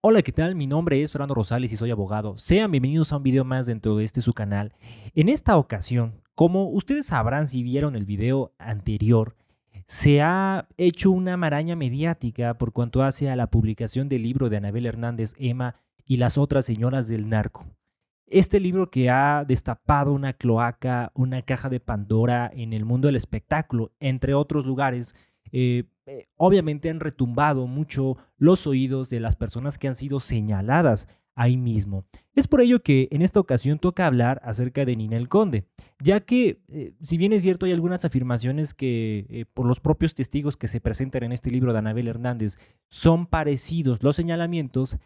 Hola, ¿qué tal? Mi nombre es Fernando Rosales y soy abogado. Sean bienvenidos a un video más dentro de su canal. En esta ocasión, como ustedes sabrán si vieron el video anterior, se ha hecho una maraña mediática por cuanto hace a la publicación del libro de Anabel Hernández Emma y las otras señoras del narco. Este libro que ha destapado una cloaca, una caja de Pandora en el mundo del espectáculo, entre otros lugares, obviamente han retumbado mucho los oídos de las personas que han sido señaladas ahí mismo. Es por ello que en esta ocasión toca hablar acerca de Ninel Conde, ya que si bien es cierto hay algunas afirmaciones que por los propios testigos que se presentan en este libro de Anabel Hernández son parecidos los señalamientos,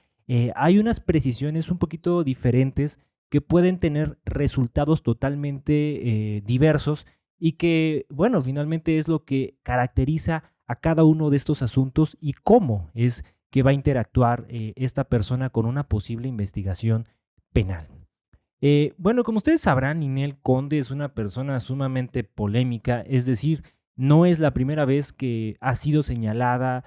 hay unas precisiones un poquito diferentes que pueden tener resultados totalmente diversos y que, bueno, finalmente es lo que caracteriza a cada uno de estos asuntos y cómo es que va a interactuar esta persona con una posible investigación penal. Bueno, como ustedes sabrán, Ninel Conde es una persona sumamente polémica, es decir, no es la primera vez que ha sido señalada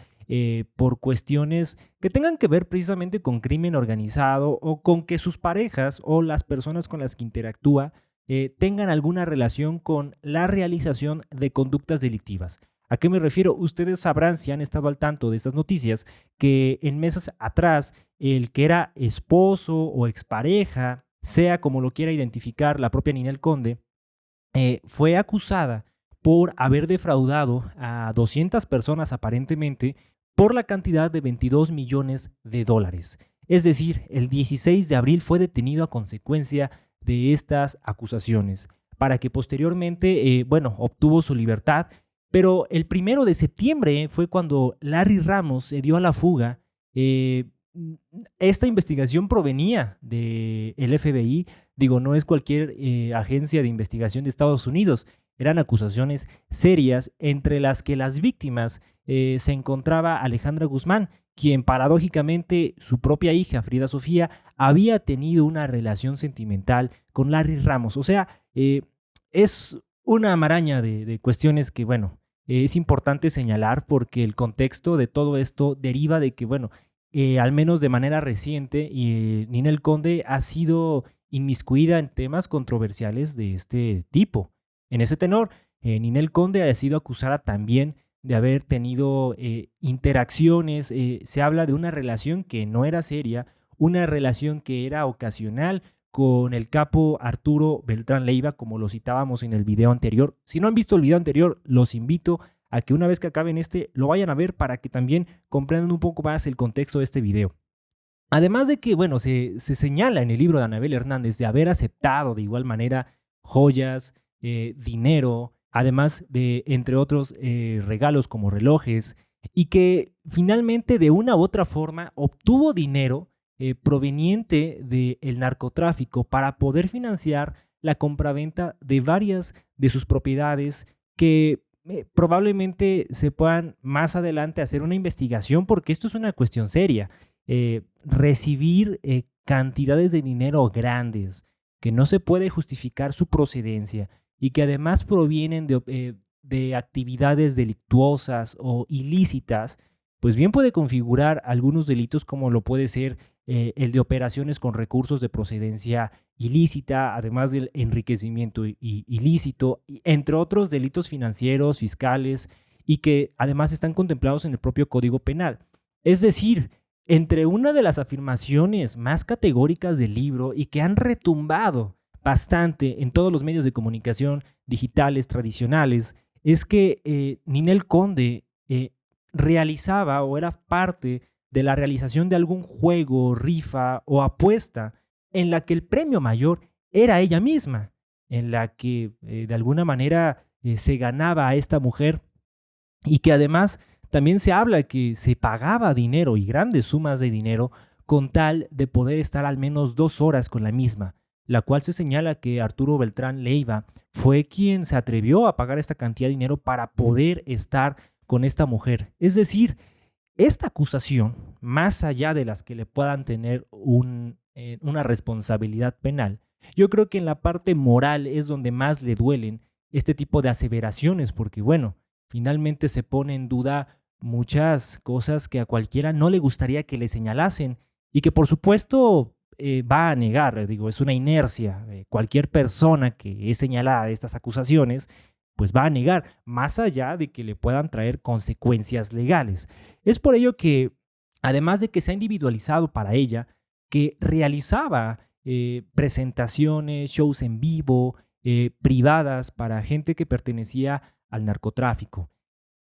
por cuestiones que tengan que ver precisamente con crimen organizado o con que sus parejas o las personas con las que interactúa tengan alguna relación con la realización de conductas delictivas. ¿A qué me refiero? Ustedes sabrán, si han estado al tanto de estas noticias, que en meses atrás el que era esposo o expareja, sea como lo quiera identificar la propia Ninel Conde, fue acusada por haber defraudado a 200 personas aparentemente por la cantidad de 22 millones de dólares. Es decir, el 16 de abril fue detenido a consecuencia de estas acusaciones, para que posteriormente, bueno, obtuvo su libertad, pero el 1 de septiembre fue cuando Larry Ramos se dio a la fuga. eh, Esta investigación provenía del FBI, digo, no es cualquier agencia de investigación de Estados Unidos, eran acusaciones serias entre las que las víctimas se encontraba Alejandra Guzmán, quien paradójicamente su propia hija, Frida Sofía, había tenido una relación sentimental con Larry Ramos. O sea, es una maraña de cuestiones que, bueno, es importante señalar porque el contexto de todo esto deriva de que, bueno, al menos de manera reciente, Ninel Conde ha sido inmiscuida en temas controversiales de este tipo. En ese tenor, Ninel Conde ha sido acusada también de haber tenido interacciones, se habla de una relación que no era seria, una relación que era ocasional con el capo Arturo Beltrán Leiva, como lo citábamos en el video anterior. Si no han visto el video anterior, los invito a que una vez que acaben lo vayan a ver para que también comprendan un poco más el contexto de este video. Además de que, bueno, se señala en el libro de Anabel Hernández de haber aceptado de igual manera joyas, dinero, además de, entre otros, regalos como relojes, y que finalmente de una u otra forma obtuvo dinero proveniente del narcotráfico para poder financiar la compraventa de varias de sus propiedades que probablemente se puedan más adelante hacer una investigación porque esto es una cuestión seria. Recibir cantidades de dinero grandes que no se puede justificar su procedencia y que además provienen de actividades delictuosas o ilícitas, pues bien puede configurar algunos delitos como lo puede ser el de operaciones con recursos de procedencia ilícita, además del enriquecimiento ilícito, entre otros delitos financieros, fiscales, y que además están contemplados en el propio Código Penal. Es decir, entre una de las afirmaciones más categóricas del libro y que han retumbado bastante en todos los medios de comunicación digitales tradicionales, es que Ninel Conde realizaba o era parte de la realización de algún juego, rifa o apuesta en la que el premio mayor era ella misma, en la que de alguna manera se ganaba a esta mujer y que además también se habla que se pagaba dinero y grandes sumas de dinero con tal de poder estar al menos 2 horas con la misma, la cual se señala que Arturo Beltrán Leiva fue quien se atrevió a pagar esta cantidad de dinero para poder estar con esta mujer. Es decir, esta acusación, más allá de las que le puedan tener una responsabilidad penal, yo creo que en la parte moral es donde más le duelen este tipo de aseveraciones, porque bueno, finalmente se pone en duda muchas cosas que a cualquiera no le gustaría que le señalasen y que por supuesto va a negar, digo, es una inercia. Cualquier persona que es señalada de estas acusaciones, pues va a negar, más allá de que le puedan traer consecuencias legales. Es por ello que, además de que se ha individualizado para ella, que realizaba presentaciones, shows en vivo, privadas para gente que pertenecía al narcotráfico.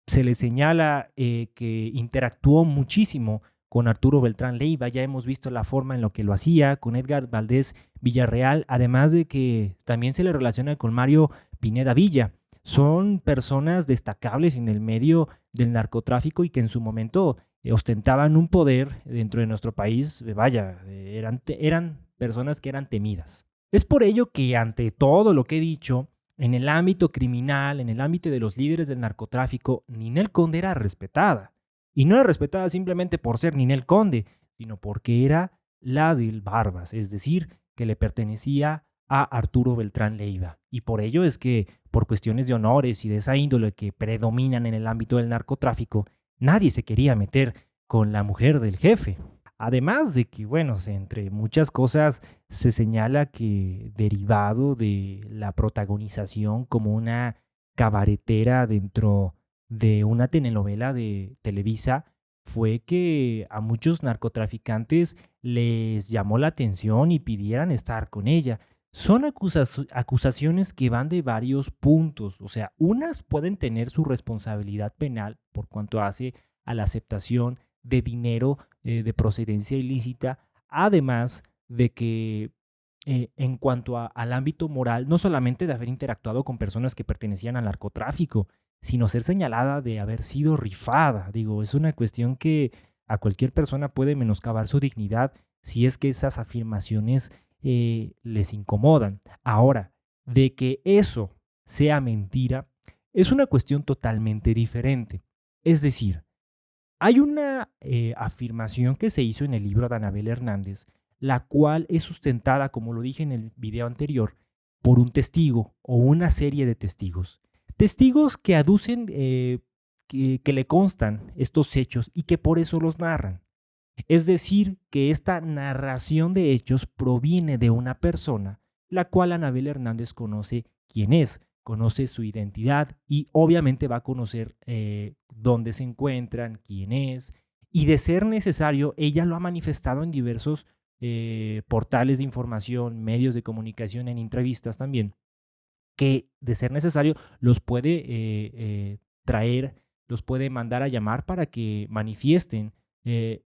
Se le señala que interactuó muchísimo con Arturo Beltrán Leiva, ya hemos visto la forma en la que lo hacía, con Edgar Valdés Villarreal, además de que también se le relaciona con Mario Pineda Villa. Son personas destacables en el medio del narcotráfico y que en su momento ostentaban un poder dentro de nuestro país, vaya, eran personas que eran temidas. Es por ello que ante todo lo que he dicho, en el ámbito criminal, en el ámbito de los líderes del narcotráfico, Ninel Conde era respetada. Y no era respetada simplemente por ser Ninel Conde, sino porque era la del Barbas, es decir, que le pertenecía a Arturo Beltrán Leiva. Y por ello es que, por cuestiones de honores y de esa índole que predominan en el ámbito del narcotráfico, nadie se quería meter con la mujer del jefe. Además de que, bueno, entre muchas cosas se señala que derivado de la protagonización como una cabaretera dentro de una telenovela de Televisa, fue que a muchos narcotraficantes les llamó la atención y pidieran estar con ella. Son acusaciones que van de varios puntos, o sea, unas pueden tener su responsabilidad penal por cuanto hace a la aceptación de dinero de procedencia ilícita, además de que en cuanto al ámbito moral, no solamente de haber interactuado con personas que pertenecían al narcotráfico, sino ser señalada de haber sido rifada. Digo, es una cuestión que a cualquier persona puede menoscabar su dignidad si es que esas afirmaciones les incomodan. Ahora, de que eso sea mentira, es una cuestión totalmente diferente. Es decir, hay una afirmación que se hizo en el libro de Anabel Hernández, la cual es sustentada, como lo dije en el video anterior, por un testigo o una serie de testigos. Testigos que aducen que le constan estos hechos y que por eso los narran. Es decir, que esta narración de hechos proviene de una persona, la cual Anabel Hernández conoce quién es, conoce su identidad y obviamente va a conocer dónde se encuentran, quién es, y de ser necesario, ella lo ha manifestado en diversos portales de información, medios de comunicación, en entrevistas también, que de ser necesario los puede traer, los puede mandar a llamar para que manifiesten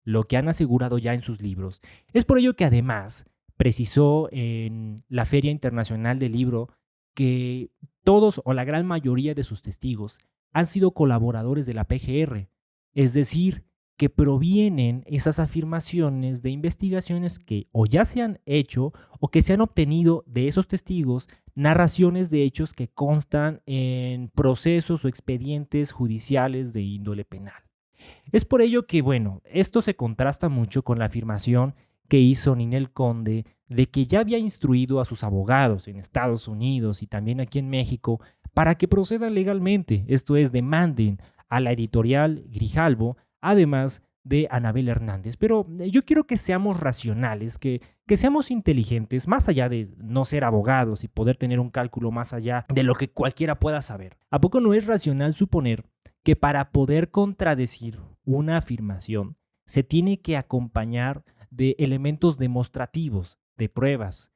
lo que han asegurado ya en sus libros. Es por ello que además precisó en la Feria Internacional del Libro que todos o la gran mayoría de sus testigos han sido colaboradores de la PGR, es decir, que provienen esas afirmaciones de investigaciones que o ya se han hecho o que se han obtenido de esos testigos, narraciones de hechos que constan en procesos o expedientes judiciales de índole penal. Es por ello que, bueno, esto se contrasta mucho con la afirmación que hizo Ninel Conde de que ya había instruido a sus abogados en Estados Unidos y también aquí en México para que procedan legalmente, esto es, demanden a la editorial Grijalbo, además de Anabel Hernández. Pero yo quiero que seamos racionales, que seamos inteligentes, más allá de no ser abogados y poder tener un cálculo más allá de lo que cualquiera pueda saber. ¿A poco no es racional suponer que para poder contradecir una afirmación se tiene que acompañar de elementos demostrativos, de pruebas,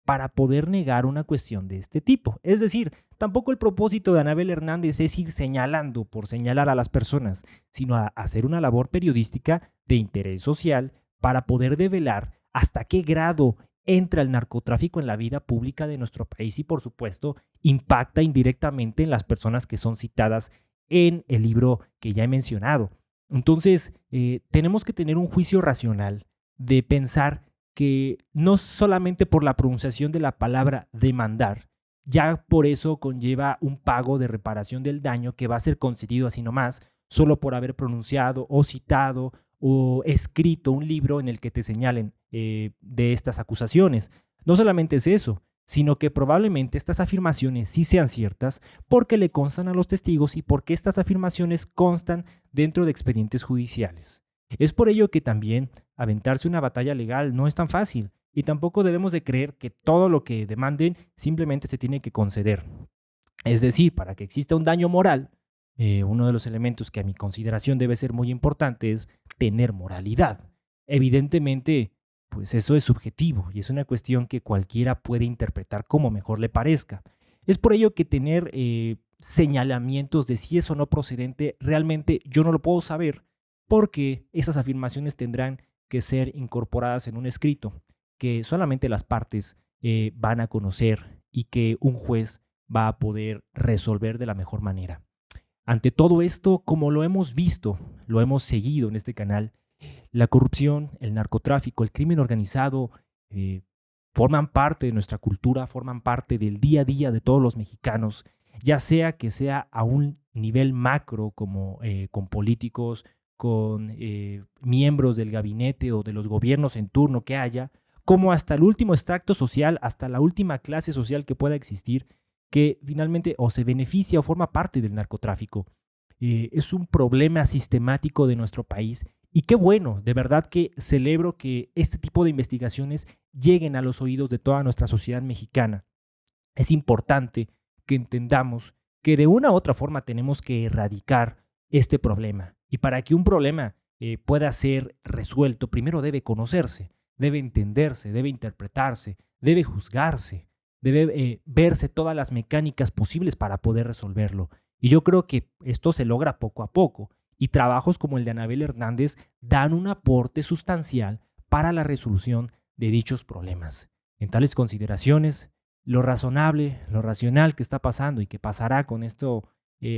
para poder negar una cuestión de este tipo? Es decir, tampoco el propósito de Anabel Hernández es ir señalando por señalar a las personas, sino a hacer una labor periodística de interés social para poder develar hasta qué grado entra el narcotráfico en la vida pública de nuestro país y, por supuesto, impacta indirectamente en las personas que son citadas en el libro que ya he mencionado. Entonces, tenemos que tener un juicio racional de pensar que no solamente por la pronunciación de la palabra demandar, ya por eso conlleva un pago de reparación del daño que va a ser concedido así nomás, solo por haber pronunciado o citado o escrito un libro en el que te señalen de estas acusaciones. No solamente es eso, sino que probablemente estas afirmaciones sí sean ciertas porque le constan a los testigos y porque estas afirmaciones constan dentro de expedientes judiciales. Es por ello que también aventarse una batalla legal no es tan fácil y tampoco debemos de creer que todo lo que demanden simplemente se tiene que conceder. Es decir, para que exista un daño moral, uno de los elementos que a mi consideración debe ser muy importante es tener moralidad. Evidentemente, pues eso es subjetivo y es una cuestión que cualquiera puede interpretar como mejor le parezca. Es por ello que tener señalamientos de si es o no procedente, realmente yo no lo puedo saber porque esas afirmaciones tendrán que ser incorporadas en un escrito que solamente las partes van a conocer y que un juez va a poder resolver de la mejor manera. Ante todo esto, como lo hemos visto, lo hemos seguido en este canal, la corrupción, el narcotráfico, el crimen organizado eh, forman parte de nuestra cultura, forman parte del día a día de todos los mexicanos, ya sea que sea a un nivel macro como con políticos, con miembros del gabinete o de los gobiernos en turno que haya, como hasta el último extracto social, hasta la última clase social que pueda existir, que finalmente o se beneficia o forma parte del narcotráfico. Es un problema sistemático de nuestro país y qué bueno, de verdad que celebro que este tipo de investigaciones lleguen a los oídos de toda nuestra sociedad mexicana. Es importante que entendamos que de una u otra forma tenemos que erradicar este problema. Y para que un problema pueda ser resuelto, primero debe conocerse, debe entenderse, debe interpretarse, debe juzgarse, debe verse todas las mecánicas posibles para poder resolverlo. Y yo creo que esto se logra poco a poco. Y trabajos como el de Anabel Hernández dan un aporte sustancial para la resolución de dichos problemas. En tales consideraciones, lo razonable, lo racional que está pasando y que pasará con esta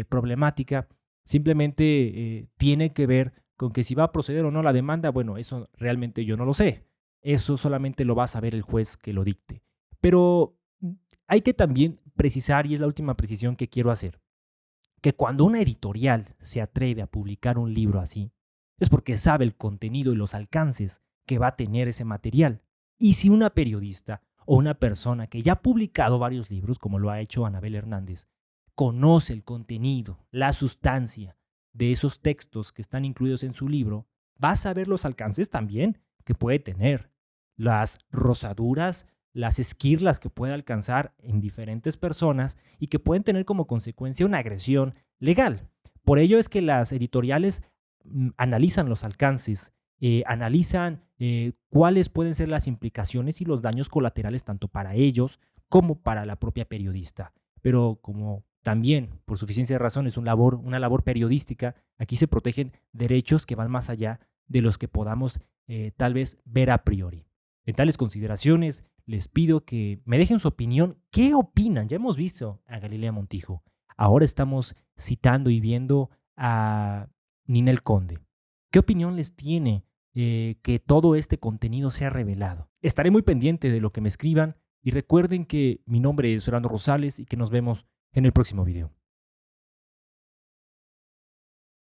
problemática, simplemente tiene que ver con que si va a proceder o no la demanda, bueno, eso realmente yo no lo sé. Eso solamente lo va a saber el juez que lo dicte. Pero hay que también precisar, y es la última precisión que quiero hacer, que cuando una editorial se atreve a publicar un libro así, es porque sabe el contenido y los alcances que va a tener ese material. Y si una periodista o una persona que ya ha publicado varios libros, como lo ha hecho Anabel Hernández, conoce el contenido, la sustancia de esos textos que están incluidos en su libro, va a saber los alcances también que puede tener, las rozaduras, las esquirlas que puede alcanzar en diferentes personas y que pueden tener como consecuencia una agresión legal. Por ello es que las editoriales analizan los alcances, analizan cuáles pueden ser las implicaciones y los daños colaterales tanto para ellos como para la propia periodista. Pero como también, por suficiencia de razón, es una labor periodística, aquí se protegen derechos que van más allá de los que podamos tal vez ver a priori. En tales consideraciones, les pido que me dejen su opinión. ¿Qué opinan? Ya hemos visto a Galilea Montijo. Ahora estamos citando y viendo a Ninel Conde. ¿Qué opinión les tiene que todo este contenido sea revelado? Estaré muy pendiente de lo que me escriban y recuerden que mi nombre es Fernando Rosales y que nos vemos en el próximo video.